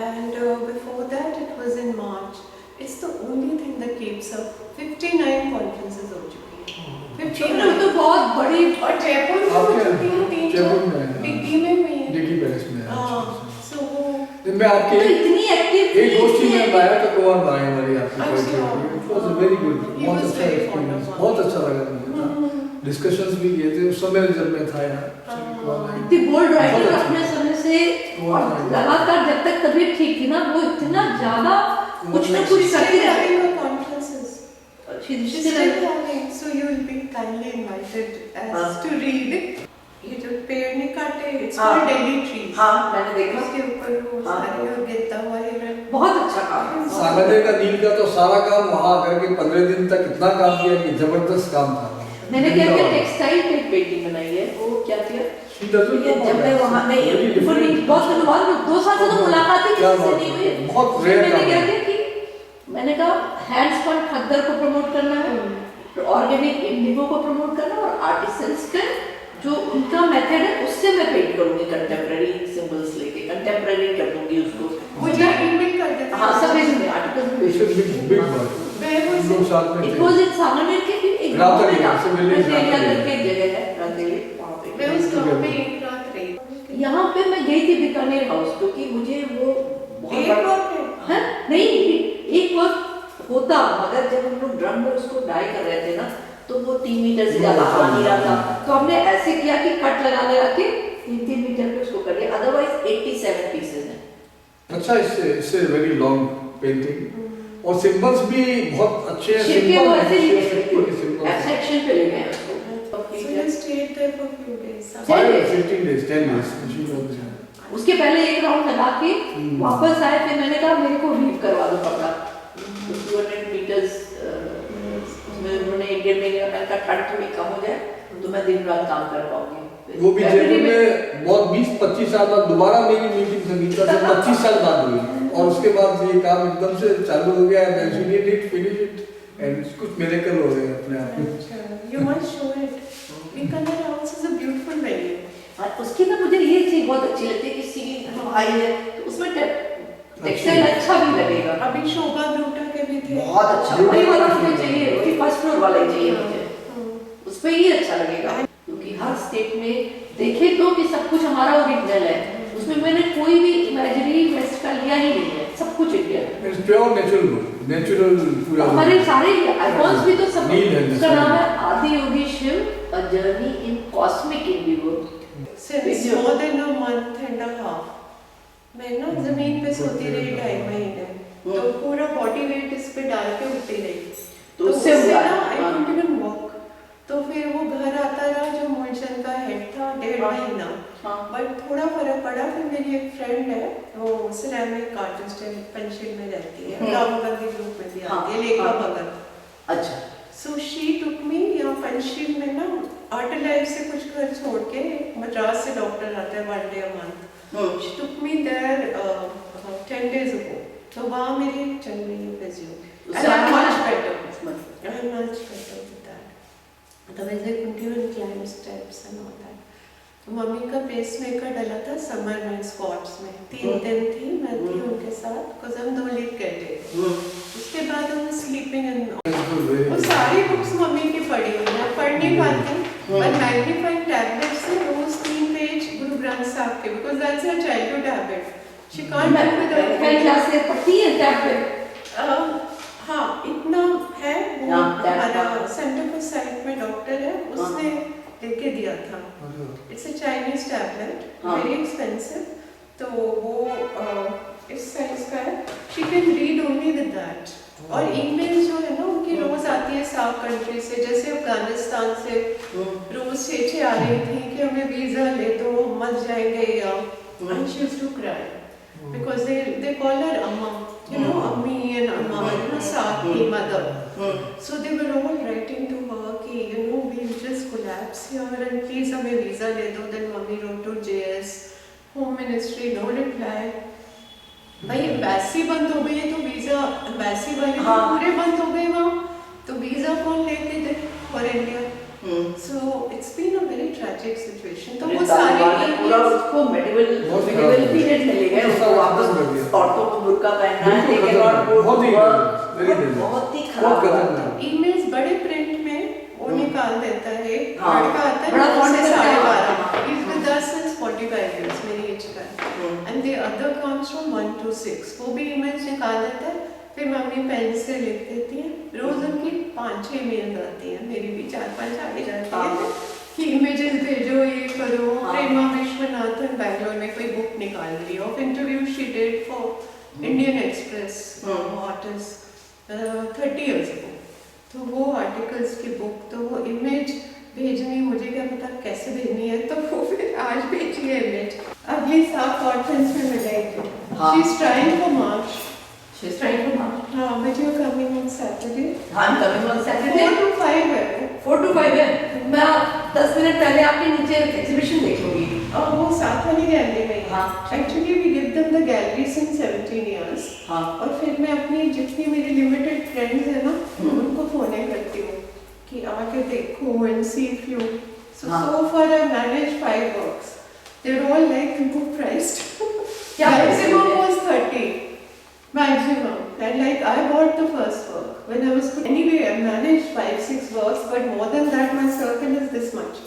And before that it was in March. It's the only thing that keeps up. 59 conferences हो चुकी हैं। 59 तो बहुत बड़ी। और जयपुर में हो चुकी हैं 3-4, डिग्गी में हुई हैं। डिग्गी पैलेस में। हाँ, so वो मैं आपके तो इतनी एक्टिव एक गोष्ठी में आया तो कुमार भाई हमारी आपकी अच्छा। It was a very good, बहुत अच्छा एक्सपीरियंस, बहुत अच्छा लगा मुझे। डिस्कशंस भी किए थे उस समय जब मैं था यहाँ। इतनी बोल्ड राइटर अपने समय से, और लगातार जब तक तबीयत ठीक थी ना, वो इतना ज्यादा कुछ ना कुछ करती रहती है। conferences. She's Still having, so you will be kindly invited as to read. ये जो पेड़ नहीं काटे, it's called Delhi trees. हाँ, मैंने देखा। उसके ऊपर वो सारे और गिरता हुआ हिरण। बहुत अच्छा काम है। सागरे का नील का तो सारा काम वहाँ आकर के 15 दिन तक इतना काम किया कि जबरदस्त काम था। मैंने क्या किया, टेक्सटाइल पे एक पेंटिंग बनाई है। वो क्या किया, जब मैं वहाँ नहीं, बहुत दिनों बाद 2 साल से तो मुलाकात ही किसी से नहीं हुई। बहुत रेयर मैंने क्या किया कि मैंने कहा हैंडस्पन खद्दर को प्रमोट करना है, ऑर्गेनिक इंडिगो को प्रमोट करना और आर्टिसंस का जो उनका मेथड है उससे मैं पेंट करूंगी, कंटेम्पररी सिंबल्स लेके कंटेम्पररी कर दूंगी उसको। मुझे ईमेल कर देते हाँ सब इसमें आर्टिकल्स में It's a big work. हम लोग साथ में इट थे। वाज इन सामने के फिर एक गांव में राताली, था, सिविलियन एरिया राताली। करके एक जगह है रातेली, वहाँ पे मैं उस गांव में एक रात रही। यहाँ पे मैं गई थी बीकानेर हाउस, क्योंकि मुझे वो बहुत एक बड़ा- वक्त है। हैं? नहीं एक वक्त होता, मगर जब हम लोग ड्रम में उसको डाई कर रहे थे ना तो वो 3 मीटर से ज्यादा आ नहीं रहा था, तो हमने ऐसे किया कि कट लगा के 3 मीटर पे उसको कर दिया, अदरवाइज 87 पीसेज हैं। अच्छा, इससे वेरी लॉन्ग पेंटिंग और सिंबल्स भी बहुत अच्छे हैं। शिव के वो ऐसे ही सिंपल एब्स्ट्रैक्शन पे ले गए उसको। So you stayed there for few days. 15 days 10 days। उसके पहले एक राउंड लगा के वापस आए, फिर मैंने कहा मेरे को रीड करवा दो कपड़ा 200 मीटर्स, उसमें उन्होंने इंडियन में मैंने कहा ठंड थोड़ी कम हो जाए तो मैं दिन रात काम कर पाऊंगी। वो भी जयपुर में बहुत 20-25 साल बाद दोबारा मेरी मीटिंग संगीता से 25 साल बाद हुई और उसके बाद ये काम एकदम से चालू हो गया। मैं फिनिश इट एंड कुछ मिरेकल हो गए अपने आप में। You must show it. Bikaner House is a beautiful venue. और उसकी ना मुझे ये चीज बहुत अच्छी लगती है कि सीलिंग जो हाई है तो उसमें टेक्सटाइल अच्छा भी लगेगा। अभी शोभा ब्रूटा के भी थे। बहुत अच्छा, वही वाला मुझे चाहिए, वही फर्स्ट फ्लोर वाला ही चाहिए मुझे, उस पे ही अच्छा लगेगा। क्योंकि हर स्टेट में देखे तो कि सब कुछ हमारा ओरिजिनल है, उसमें मैंने कोई भी इमेजिनरी वेस्ट का लिया ही नहीं है, सब कुछ इंडियन है। इट्स प्योर नेचुरल पूरा। हमारे सारे आइकॉन्स भी तो सब, नील है उसका नाम है Adi Yogi Shiva, a journey in cosmic indigo. Since more than a month and a half, मैं ना जमीन पे सोती रही 2.5 महीने, तो पूरा बॉडी वेट इस पे डाल के उठती रही, तो उससे उससे हुआ ना है। I couldn't even walk। तो फिर वो घर आता रहा जो मूलचंद का हेड था 1.5 महीना, बट थोड़ा फर्क पड़ा। फिर मेरी एक फ्रेंड है, वो सिरेमिक आर्टिस्ट है, पंचशील में रहती है, राहुल गांधी ग्रुप में भी आती है, लेखा भगत। अच्छा, So she took me यहाँ पंचशील में ना आर्ट लाइफ से कुछ घर छोड़ के, मद्रास से डॉक्टर आते हैं 1 day a month। She took me there 10 days ago। तो वहाँ मेरी चल रही है physio, and I'm much better with that। Otherwise I couldn't even climb steps and all that। तो मम्मी का पेसमेकर डला था समर में स्कॉट्स में, 3 दिन थी मैं थी उनके साथ, because हम 2 लीग गए थे। उसके बाद हम स्लीपिंग एंड वो सारी बुक्स मम्मी की पढ़ी हुई है, पढ़ नहीं पाती पर मैग्नीफाइंग टैबलेट से रोज 3 पेज गुरु ग्रंथ साहब के, because that's her childhood habit. She can't do without. कई क्लास से पढ़ती है टैबलेट। हाँ इतना है, वो हमारा सेंटर फॉर साइट में डॉक्टर है, उसने लेके दिया था। It's a Chinese tablet, very expensive, तो वो इस साइज का है। She can read only with that. और ईमेल जो है ना उनकी रोज आती है साउथ कंट्री से, जैसे अफगानिस्तान से रोज 6 आ रही थी कि हमें वीजा ले दो, मर जाएंगे या, and she used to cry because they call her amma, you know, ammi and amma, you know, Saki mother। So they were all writing to her कि you know we just collapse here and please हमें visa ले दो। Then mummy wrote to JS, Home Ministry, no reply। भाई embassy बंद हो गई है तो वीजा, एम्बेसी वाले तो पूरे बंद हो गए वहाँ, तो वीजा कौन लेके दे for India. So it's been a very tragic situation. तो वो सारे पूरा उसको मेडिवल पीरियड में ले गए, उसको वापस औरतों को बुर्का पहनना है, लेकिन और बहुत ही खराब। ईमेल्स बड़े प्रिंट में वो निकाल देता है, लड़का आता है बड़ा फॉन्ट से 12:30, is with us since 45 years मेरी एज का, and the other comes from 1 to 6, वो भी ईमेल्स निकाल देता है। फिर मम्मी पेन से लिख देती है, रोज उनकी 5-6 ईमेल आती हैं, मेरी भी 4-5 आ ही जाती है कि इमेजेस भेजो, ये करो। प्रेमा विश्वनाथन बैंगलोर में कोई बुक निकाल रही है of interview she did for Indian express artist 30 years ago। तो वो आर्टिकल्स की बुक, तो वो इमेज भेजनी, मुझे क्या पता कैसे भेजनी है, तो वो फिर आज भेजी है इमेज। अगली साल कॉन्फ्रेंस में मिलेगी। She is trying for March. She is trying to march। हाँ, but you are coming on Saturday। हाँ, I'm coming on Saturday। 4 to 5 है। 4 to 5 है। मैं 10 मिनट पहले आपके नीचे एग्जीबिशन देख लूंगी। और वो साथ वाली गैलरी में। हाँ। Actually we give them the gallery since 17 years. हाँ और फिर मैं अपनी जितनी मेरी लिमिटेड फ्रेंड्स है ना उनको फोने करती हूँ कि आके देखो and see if you. So far I managed 5 works. They're all like low priced. क्या Maximum price was 30. Maximum. And like I bought the first work when I was anyway I managed 5-6 works, but more than that my circle is this much.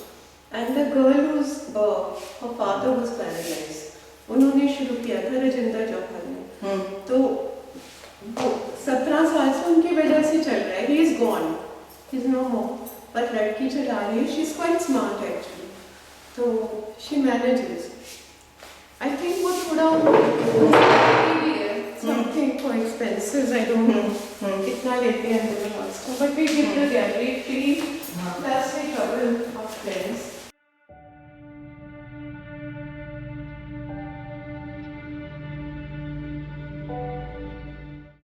And the girl whose her father was paralyzed, उन्होंने शुरू किया था राजेंद्र चौहान ने. तो 17 साल से उनकी वजह से चल रहा है. He is gone. He is no more. पर लड़की चला रही है. She is quite smart actually. तो she manages. I think वो थोड़ा भी है. Something for expenses, I don't know. कितना लेते हैं अंदर last. But we give the gallery fee plus